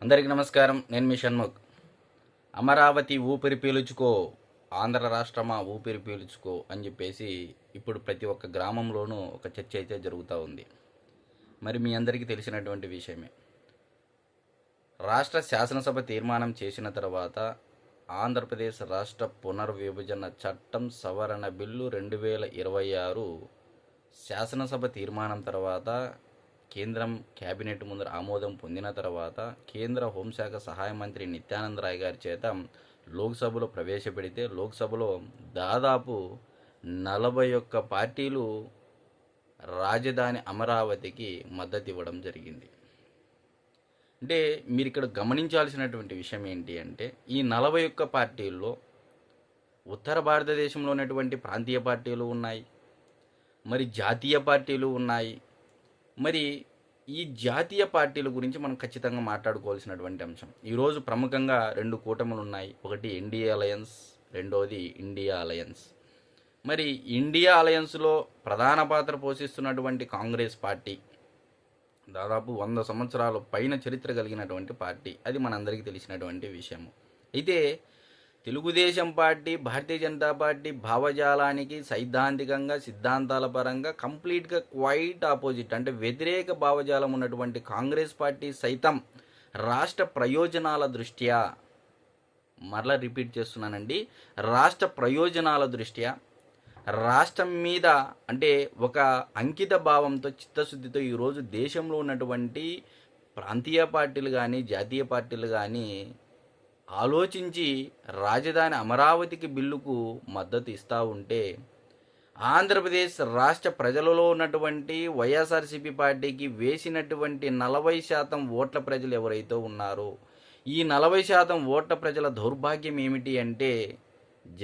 అందరికీ నమస్కారం. నేను మీ షణ్ముఖ్. అమరావతి ఊపిరి పీల్చుకో, ఆంధ్ర రాష్ట్రమా ఊపిరి పీల్చుకో అని చెప్పేసి ఇప్పుడు ప్రతి ఒక్క గ్రామంలోనూ ఒక చర్చ అయితే జరుగుతూ ఉంది. మరి మీ అందరికీ తెలిసినటువంటి విషయమే. రాష్ట్ర శాసనసభ తీర్మానం చేసిన తర్వాత ఆంధ్రప్రదేశ్ రాష్ట్ర పునర్విభజన చట్టం సవరణ బిల్లు 2026 శాసనసభ తీర్మానం తర్వాత కేంద్రం కేబినెట్ ముందర ఆమోదం పొందిన తర్వాత కేంద్ర హోంశాఖ సహాయ మంత్రి నిత్యానంద రాయ్ గారి చేత లోక్సభలో ప్రవేశపెడితే లోక్సభలో దాదాపు 41 పార్టీలు రాజధాని అమరావతికి మద్దతు ఇవ్వడం జరిగింది. అంటే మీరు ఇక్కడ గమనించాల్సినటువంటి విషయం ఏంటి అంటే ఈ 41 పార్టీల్లో ఉత్తర భారతదేశంలో ఉన్నటువంటి ప్రాంతీయ పార్టీలు ఉన్నాయి, మరి జాతీయ పార్టీలు ఉన్నాయి. మరి ఈ జాతీయ పార్టీల గురించి మనం ఖచ్చితంగా మాట్లాడుకోవాల్సినటువంటి అంశం. ఈరోజు ప్రముఖంగా 2 కూటములు ఉన్నాయి. ఒకటి ఎన్డీఏ అలయన్స్, రెండోది ఇండియా అలయన్స్. మరి ఇండియా అలయన్స్లో ప్రధాన పాత్ర పోషిస్తున్నటువంటి కాంగ్రెస్ పార్టీ దాదాపు 100 సంవత్సరాల పైన చరిత్ర కలిగినటువంటి పార్టీ. అది మనందరికీ తెలిసినటువంటి విషయం. అయితే తెలుగుదేశం పార్టీ, భారతీయ జనతా పార్టీ భావజాలానికి సైద్ధాంతికంగా సిద్ధాంతాల పరంగా కంప్లీట్గా క్వైట్ ఆపోజిట్, అంటే వ్యతిరేక భావజాలం ఉన్నటువంటి కాంగ్రెస్ పార్టీ సైతం రాష్ట్ర ప్రయోజనాల దృష్ట్యా, మరలా రిపీట్ చేస్తున్నానండి, రాష్ట్ర ప్రయోజనాల దృష్ట్యా రాష్ట్రం మీద అంటే ఒక అంకిత భావంతో చిత్తశుద్ధితో ఈరోజు దేశంలో ఉన్నటువంటి ప్రాంతీయ పార్టీలు కానీ జాతీయ పార్టీలు కానీ ఆలోచించి రాజధాని అమరావతికి బిల్లుకు మద్దతు ఇస్తూ ఉంటే ఆంధ్రప్రదేశ్ రాష్ట్ర ప్రజలలో ఉన్నటువంటి వైఎస్ఆర్సీపీ పార్టీకి వేసినటువంటి 40% ఓట్ల ప్రజలు ఎవరైతే ఉన్నారో ఈ 40% ఓట్ల ప్రజల దౌర్భాగ్యం ఏమిటి అంటే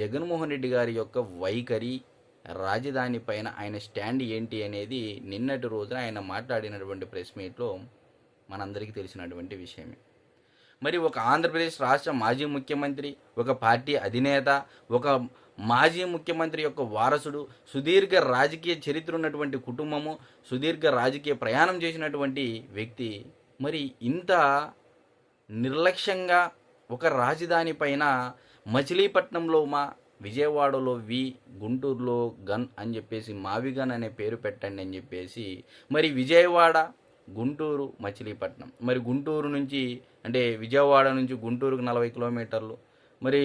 జగన్మోహన్ రెడ్డి గారి యొక్క వైఖరి, రాజధాని పైన ఆయన స్టాండ్ ఏంటి అనేది నిన్నటి రోజున ఆయన మాట్లాడినటువంటి ప్రెస్ మీట్లో మనందరికీ తెలిసినటువంటి విషయమే. మరి ఒక ఆంధ్రప్రదేశ్ రాష్ట్ర మాజీ ముఖ్యమంత్రి, ఒక పార్టీ అధినేత, ఒక మాజీ ముఖ్యమంత్రి యొక్క వారసుడు, సుదీర్ఘ రాజకీయ చరిత్ర ఉన్నటువంటి కుటుంబము, సుదీర్ఘ రాజకీయ ప్రయాణం చేసినటువంటి వ్యక్తి మరి ఇంత నిర్లక్ష్యంగా ఒక రాజధాని పైన మచిలీపట్నంలో మా, విజయవాడలో వి, గుంటూరులో గన్ అని చెప్పేసి మావిగన్ అనే పేరు పెట్టండి అని చెప్పేసి మరి విజయవాడ, గుంటూరు, మచిలీపట్నం, మరి గుంటూరు నుంచి అంటే విజయవాడ నుంచి గుంటూరుకు 40 కిలోమీటర్లు, మరి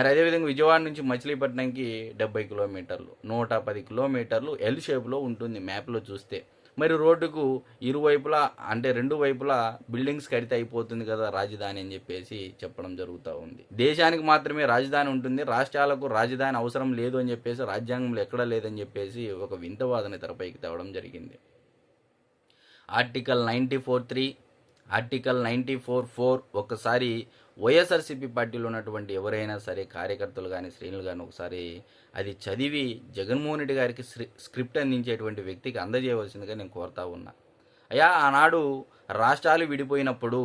అదేవిధంగా విజయవాడ నుంచి మచిలీపట్నంకి 70 కిలోమీటర్లు, 110 కిలోమీటర్లు ఎల్ షేప్లో ఉంటుంది మ్యాప్లో చూస్తే. మరి రోడ్డుకు ఇరువైపులా అంటే 2 వైపులా బిల్డింగ్స్ కడితే అయిపోతుంది కదా రాజధాని అని చెప్పేసి చెప్పడం జరుగుతూ ఉంది. దేశానికి మాత్రమే రాజధాని ఉంటుంది, రాష్ట్రాలకు రాజధాని అవసరం లేదు అని చెప్పేసి రాజ్యాంగంలో ఎక్కడా లేదని చెప్పేసి ఒక వింత వాదన తెరపైకి తేవడం జరిగింది. ఆర్టికల్ 94(3), ఆర్టికల్ 94(4) ఒకసారి వైఎస్ఆర్సీపీ పార్టీలో ఉన్నటువంటి ఎవరైనా సరే కార్యకర్తలు కానీ శ్రేణులు కానీ ఒకసారి అది చదివి జగన్మోహన్ రెడ్డి గారికి స్క్రిప్ట్ అందించేటువంటి వ్యక్తికి అందజేయవలసిందిగా నేను కోరుతా ఉన్నా. అయ్యా, ఆనాడు రాష్ట్రాలు విడిపోయినప్పుడు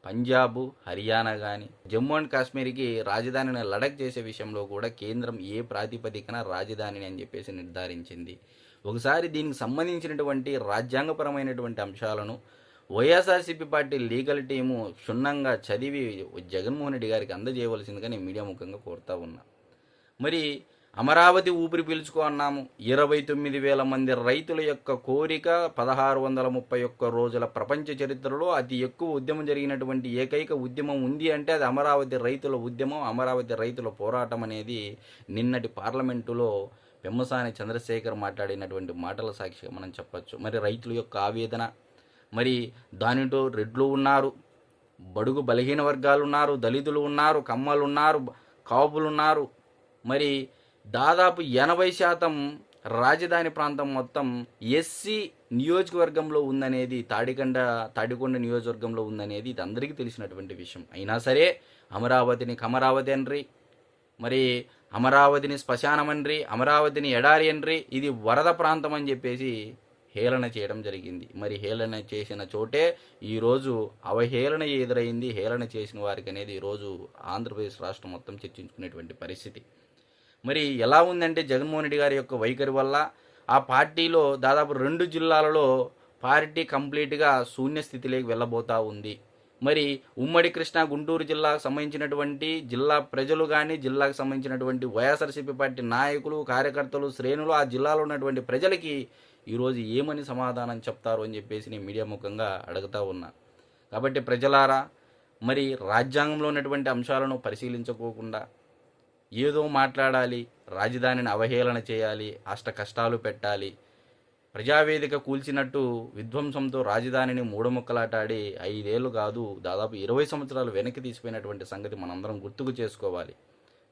పంజాబ్, హర్యానా కానీ జమ్మూ అండ్ కాశ్మీర్కి రాజధానిని లడఖ్ చేసే విషయంలో కూడా కేంద్రం ఏ ప్రాతిపదికన రాజధానిని అని చెప్పేసి నిర్ధారించింది. ఒకసారి దీనికి సంబంధించినటువంటి రాజ్యాంగపరమైనటువంటి అంశాలను వైఎస్ఆర్సీపీ పార్టీ లీగల్ టీము క్షుణ్ణంగా చదివి జగన్మోహన్ రెడ్డి గారికి అందజేయవలసిందిగా నేను మీడియా ముఖంగా కోరుతా ఉన్నా. మరి అమరావతి ఊపిరి పీల్చుకో అన్నాము. 29,000 మంది రైతుల యొక్క కోరిక, 1631 రోజుల ప్రపంచ చరిత్రలో అతి ఎక్కువ ఉద్యమం జరిగినటువంటి ఏకైక ఉద్యమం ఉంది అంటే అది అమరావతి రైతుల ఉద్యమం, అమరావతి రైతుల పోరాటం అనేది నిన్నటి పార్లమెంటులో పెమ్మసాని చంద్రశేఖర్ మాట్లాడినటువంటి మాటల సాక్షిగా మనం చెప్పచ్చు. మరి రైతుల యొక్క ఆవేదన, మరి దానితో రెడ్లు ఉన్నారు, బడుగు బలహీన వర్గాలు ఉన్నారు, దళితులు ఉన్నారు, కమ్మలు ఉన్నారు, కాపులు ఉన్నారు. మరి దాదాపు 80% రాజధాని ప్రాంతం మొత్తం ఎస్సీ నియోజకవర్గంలో ఉందనేది, తాడికొండ నియోజకవర్గంలో ఉందనేది ఇది అందరికీ తెలిసినటువంటి విషయం. అయినా సరే అమరావతిని కమరావతి అనరి, మరి అమరావతిని శ్మశానమనరి, అమరావతిని ఎడారి అనరి, ఇది వరద ప్రాంతం అని చెప్పేసి హేళన చేయడం జరిగింది. మరి హేళన చేసిన చోటే ఈరోజు అవహేళన ఎదురైంది. హేళన చేసిన వారికి అనేది ఈరోజు ఆంధ్రప్రదేశ్ రాష్ట్రం మొత్తం చర్చించుకునేటువంటి పరిస్థితి. మరి ఎలా ఉందంటే జగన్మోహన్ రెడ్డి గారి యొక్క వైఖరి వల్ల ఆ పార్టీలో దాదాపు 2 జిల్లాలలో పార్టీ కంప్లీట్గా శూన్య స్థితిలోకి వెళ్ళబోతూ ఉంది. మరి ఉమ్మడి కృష్ణా గుంటూరు జిల్లాకు సంబంధించినటువంటి జిల్లా ప్రజలు కానీ జిల్లాకు సంబంధించినటువంటి వైఎస్ఆర్సీపీ పార్టీ నాయకులు కార్యకర్తలు శ్రేణులు ఆ జిల్లాలో ఉన్నటువంటి ప్రజలకి ఈరోజు ఏమని సమాధానం చెప్తారు అని చెప్పేసి నేను మీడియా ముఖంగా అడుగుతా ఉన్నా. కాబట్టి ప్రజలారా, మరి రాజ్యాంగంలో ఉన్నటువంటి అంశాలను పరిశీలించుకోకుండా ఏదో మాట్లాడాలి, రాజధానిని అవహేళన చేయాలి, అష్ట కష్టాలు పెట్టాలి, ప్రజావేదిక కూల్చినట్టు విధ్వంసంతో రాజధానిని మూడముక్కలాటాడి 5 ఏళ్ళు కాదు దాదాపు 20 సంవత్సరాలు వెనక్కి తీసిపోయినటువంటి సంగతి మనందరం గుర్తుకు చేసుకోవాలి.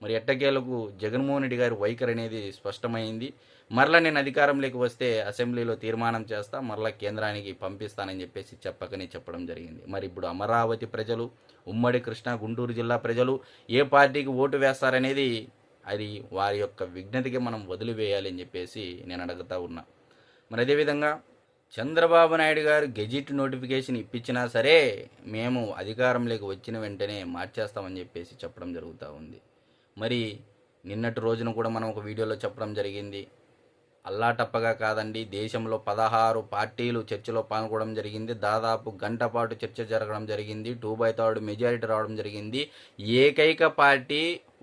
మరి ఎట్టకేలకు జగన్మోహన్ రెడ్డి గారి వైఖరి అనేది స్పష్టమైంది. మరలా నేను అధికారంలోకి వస్తే అసెంబ్లీలో తీర్మానం చేస్తా, మరలా కేంద్రానికి పంపిస్తానని చెప్పేసి చెప్పడం జరిగింది. మరి ఇప్పుడు అమరావతి ప్రజలు, ఉమ్మడి కృష్ణా గుంటూరు జిల్లా ప్రజలు ఏ పార్టీకి ఓటు వేస్తారనేది అది వారి యొక్క విజ్ఞతకి మనం వదిలివేయాలి అని చెప్పేసి నేను అడుగుతా ఉన్నా. మరి అదేవిధంగా చంద్రబాబు నాయుడు గారు గెజిట్ నోటిఫికేషన్ ఇప్పించినా సరే మేము అధికారంలోకి వచ్చిన వెంటనే మార్చేస్తామని చెప్పేసి చెప్పడం జరుగుతూ ఉంది. మరి నిన్నటి రోజున కూడా మనం ఒక వీడియోలో చెప్పడం జరిగింది. అల్లాటప్పగా కాదండి, దేశంలో 16 పార్టీలు చర్చలో పాల్గొనడం జరిగింది. దాదాపు గంట పాటు చర్చ జరగడం జరిగింది. 2/3 మెజారిటీ రావడం జరిగింది. ఏకైక పార్టీ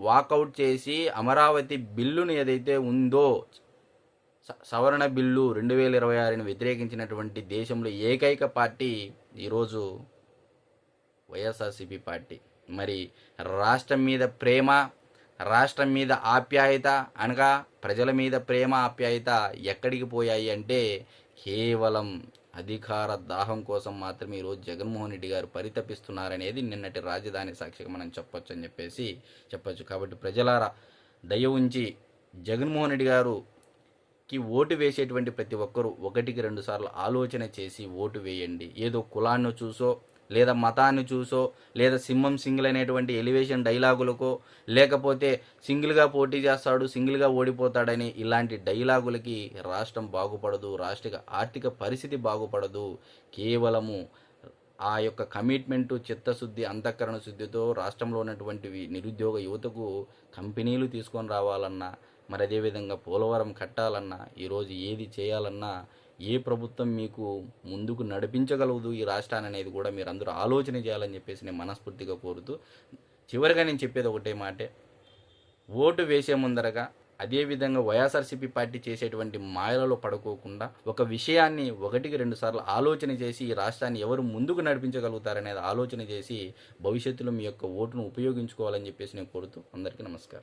వాకౌట్ చేసి అమరావతి బిల్లును ఏదైతే ఉందో సవరణ బిల్లు 2026ని వ్యతిరేకించినటువంటి దేశంలో ఏకైక పార్టీ ఈరోజు వైఎస్ఆర్సీపీ పార్టీ. మరి రాష్ట్రం మీద ప్రేమ, రాష్ట్రం మీద ఆప్యాయత అనగా ప్రజల మీద ప్రేమ ఆప్యాయత ఎక్కడికి పోయాయి అంటే కేవలం అధికార దాహం కోసం మాత్రమే ఈరోజు జగన్మోహన్ రెడ్డి గారు పరితపిస్తున్నారనేది నిన్నటి రాజధాని సాక్షిగా మనం చెప్పొచ్చు అని చెప్పొచ్చు. కాబట్టి ప్రజలారా, దయ ఉంచి జగన్మోహన్ రెడ్డి గారుకి ఓటు వేసేటువంటి ప్రతి ఒక్కరూ 1-2 సార్లు ఆలోచన చేసి ఓటు వేయండి. ఏదో కులాన్ని చూసో లేదా మతాన్ని చూసో లేదా సింహం సింగిల్ అనేటువంటి ఎలివేషన్ డైలాగులకో లేకపోతే సింగిల్గా పోటీ చేస్తాడు సింగిల్గా ఓడిపోతాడని ఇలాంటి డైలాగులకి రాష్ట్రం బాగుపడదు, రాష్ట్ర ఆర్థిక పరిస్థితి బాగుపడదు. కేవలము ఆ యొక్క కమిట్మెంటు, చిత్తశుద్ధి, అంతఃకరణ శుద్ధితో రాష్ట్రంలో ఉన్నటువంటి నిరుద్యోగ యువతకు కంపెనీలు తీసుకొని రావాలన్నా, మరి అదేవిధంగా పోలవరం కట్టాలన్నా, ఈరోజు ఏది చేయాలన్నా ఏ ప్రభుత్వం మీకు ముందుకు నడిపించగలదు ఈ రాష్ట్రాన్ని అనేది కూడా మీరు అందరూ ఆలోచన చేయాలని చెప్పేసి నేను మనస్ఫూర్తిగా కోరుతూ, చివరిగా నేను చెప్పేది ఒకటే మాటే, ఓటు వేసే ముందరగా అదేవిధంగా వైఎస్ఆర్సీపీ పార్టీ చేసేటువంటి మాయలలో పడుకోకుండా ఒక విషయాన్ని 1-2 సార్లు ఆలోచన చేసి ఈ రాష్ట్రాన్ని ఎవరు ముందుకు నడిపించగలుగుతారనేది ఆలోచన చేసి భవిష్యత్తులో మీ యొక్క ఓటును ఉపయోగించుకోవాలని చెప్పేసి నేను కోరుతూ అందరికీ నమస్కారం.